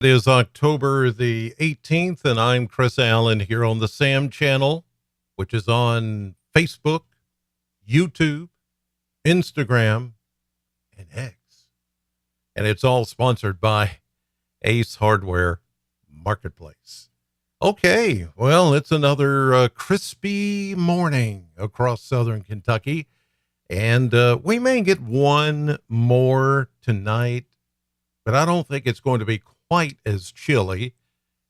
It is October the 18th, and I'm Chris Allen here on the Sam channel, which is on Facebook, YouTube, Instagram, and X. And it's all sponsored by Ace Hardware Marketplace. Okay, well, it's another crispy morning across southern Kentucky, and we may get one more tonight, but I don't think it's going to be quite as chilly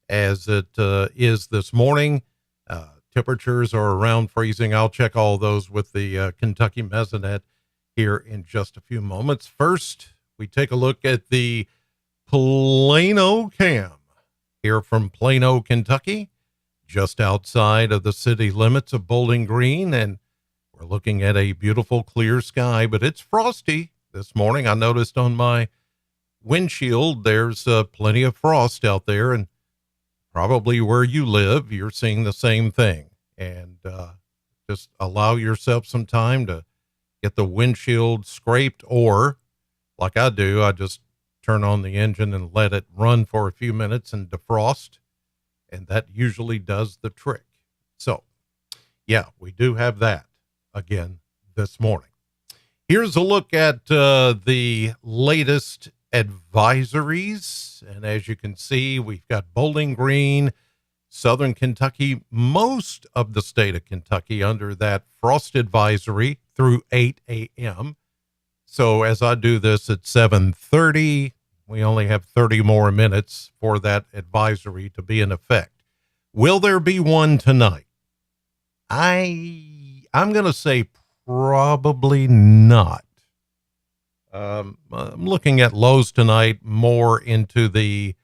as it is this morning. Temperatures are around freezing. I'll check all those with the Kentucky Mesonet here in just a few moments. First, we take a look at the Plano Cam here from Plano, Kentucky, just outside of the city limits of Bowling Green, and we're looking at a beautiful clear sky, but it's frosty this morning. I noticed on my windshield there's plenty of frost out there, and probably where you live you're seeing the same thing. And just allow yourself some time to get the windshield scraped, or like I do, I just turn on the engine and let it run for a few minutes and defrost, and that usually does the trick. So yeah, we do have that again this morning. Here's a look at the latest advisories, and as you can see, we've got Bowling Green, southern Kentucky, most of the state of Kentucky under that frost advisory through 8 a.m. So as I do this at 7:30, we only have 30 more minutes for that advisory to be in effect. Will there be one tonight? I'm going to say probably not. I'm looking at lows tonight more into the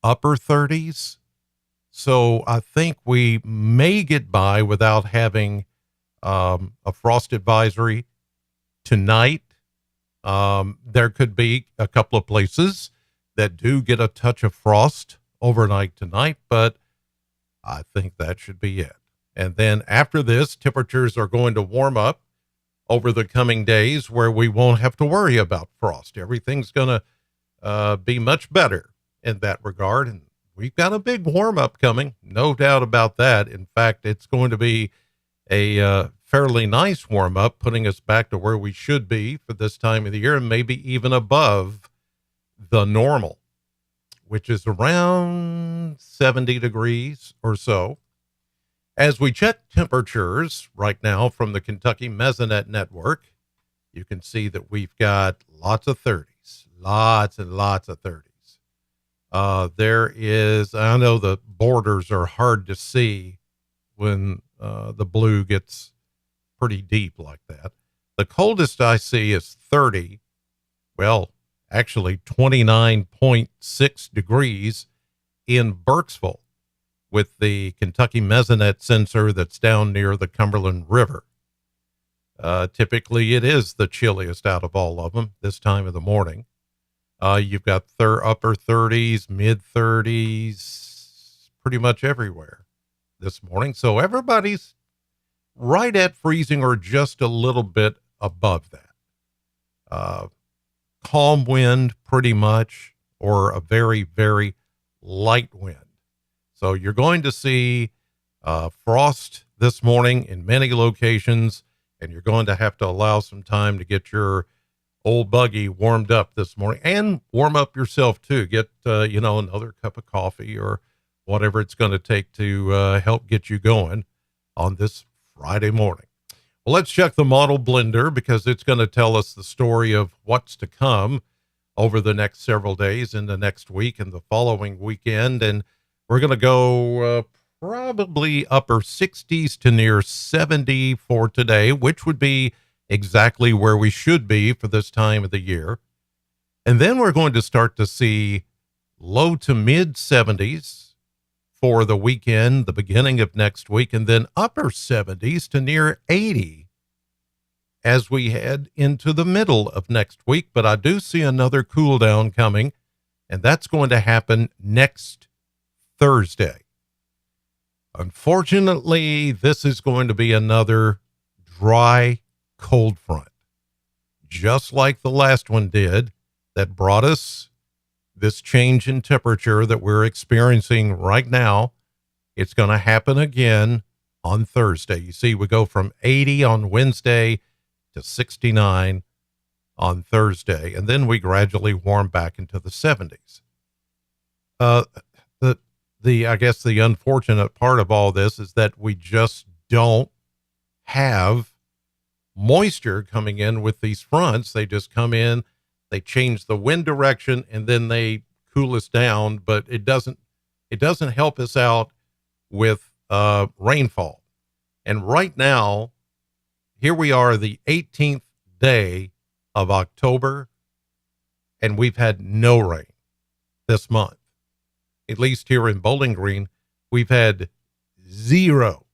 upper 30s. So I think we may get by without having a frost advisory tonight. There could be a couple of places that do get a touch of frost overnight tonight, but I think that should be it. And then after this, temperatures are going to warm up over the coming days where we won't have to worry about frost. Everything's going to be much better in that regard. And we've got a big warm up coming, no doubt about that. In fact, it's going to be a fairly nice warm up, putting us back to where we should be for this time of the year, and maybe even above the normal, which is around 70 degrees or so. As we check temperatures right now from the Kentucky Mesonet Network, you can see that we've got lots of 30s, lots and lots of 30s. There is, I know the borders are hard to see when the blue gets pretty deep like that. The coldest I see is 30. Well, actually 29.6 degrees in Burkesville, with the Kentucky Mesonet sensor that's down near the Cumberland River. Typically, it is the chilliest out of all of them this time of the morning. You've got upper 30s, mid 30s, pretty much everywhere this morning. So everybody's right at freezing or just a little bit above that. Calm wind, pretty much, or a very, very light wind. So you're going to see frost this morning in many locations, and you're going to have to allow some time to get your old buggy warmed up this morning, and warm up yourself too. Get, another cup of coffee or whatever it's going to take to help get you going on this Friday morning. Well, let's check the model blender, because it's going to tell us the story of what's to come over the next several days, in the next week and the following weekend. And we're going to go probably upper 60s to near 70 for today, which would be exactly where we should be for this time of the year. And then we're going to start to see low to mid 70s for the weekend, the beginning of next week, and then upper 70s to near 80 as we head into the middle of next week. But I do see another cool down coming, and that's going to happen next Thursday. Unfortunately, this is going to be another dry cold front, just like the last one did, that brought us this change in temperature that we're experiencing right now, it's going to happen again on Thursday. You see, we go from 80 on Wednesday to 69 on Thursday, and then we gradually warm back into the 70s. Uh, I guess the unfortunate part of all this is that we just don't have moisture coming in with these fronts. They just come in, they change the wind direction, and then they cool us down, but it doesn't help us out with rainfall. And right now, here we are, the 18th day of October, and we've had no rain this month. At least here in Bowling Green, we've had zero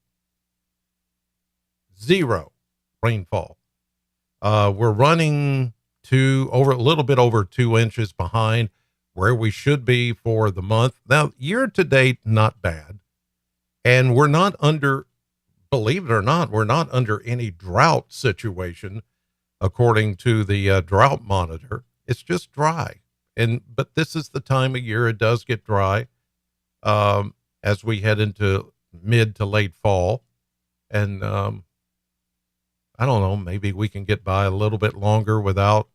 rainfall. We're running a little bit over 2 inches behind where we should be for the month. Now, year to date, not bad. And we're not under, believe it or not, we're not under any drought situation, according to the drought monitor. It's just dry. But this is the time of year it does get dry, as we head into mid to late fall. And I don't know, maybe we can get by a little bit longer without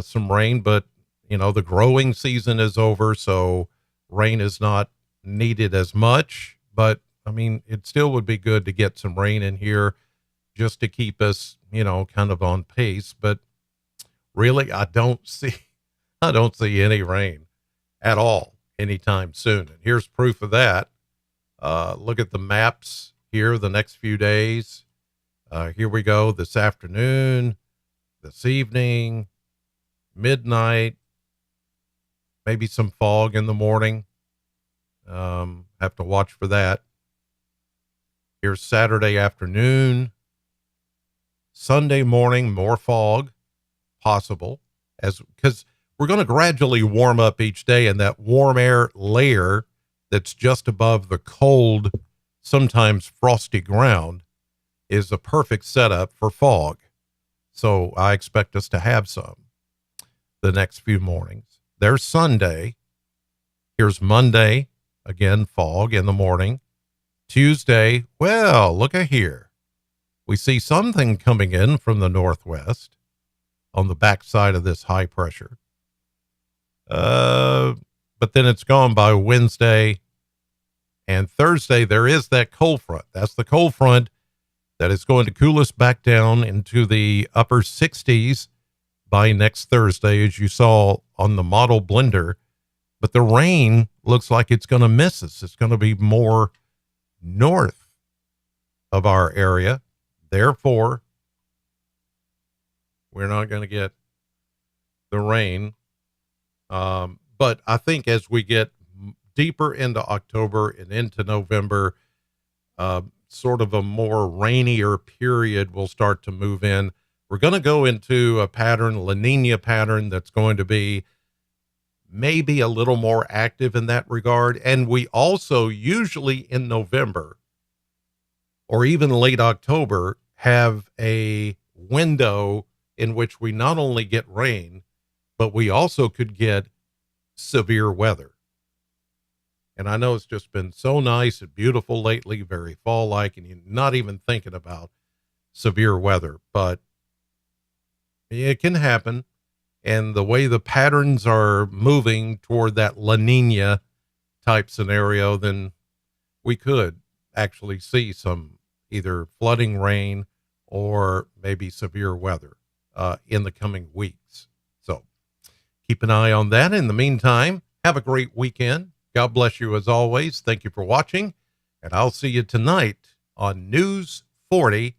some rain, but the growing season is over, so rain is not needed as much. But I mean, it still would be good to get some rain in here just to keep us, kind of on pace. But really, I don't see any rain at all anytime soon. And here's proof of that. Look at the maps here the next few days. Here we go this afternoon, this evening, midnight, maybe some fog in the morning. Have to watch for that. Here's Saturday afternoon, Sunday morning, more fog possible, because we're going to gradually warm up each day, and that warm air layer that's just above the cold, sometimes frosty ground is a perfect setup for fog. So I expect us to have some the next few mornings. There's Sunday. Here's Monday. Again, fog in the morning. Tuesday, well, look at here. We see something coming in from the northwest on the backside of this high pressure. But then it's gone by Wednesday and Thursday. There is that cold front. That's the cold front that is going to cool us back down into the upper 60s by next Thursday, as you saw on the model blender. But the rain looks like it's going to miss us. It's going to be more north of our area. Therefore, we're not going to get the rain. But I think as we get deeper into October and into November, sort of a more rainier period will start to move in. We're going to go into a pattern, La Nina pattern, that's going to be maybe a little more active in that regard. And we also usually in November or even late October have a window in which we not only get rain, but we also could get severe weather. And I know it's just been so nice and beautiful lately, very fall-like, and you're not even thinking about severe weather, but it can happen. And the way the patterns are moving toward that La Nina type scenario, then we could actually see some either flooding rain or maybe severe weather in the coming weeks. So keep an eye on that. In the meantime, have a great weekend. God bless you as always. Thank you for watching, and I'll see you tonight on News 40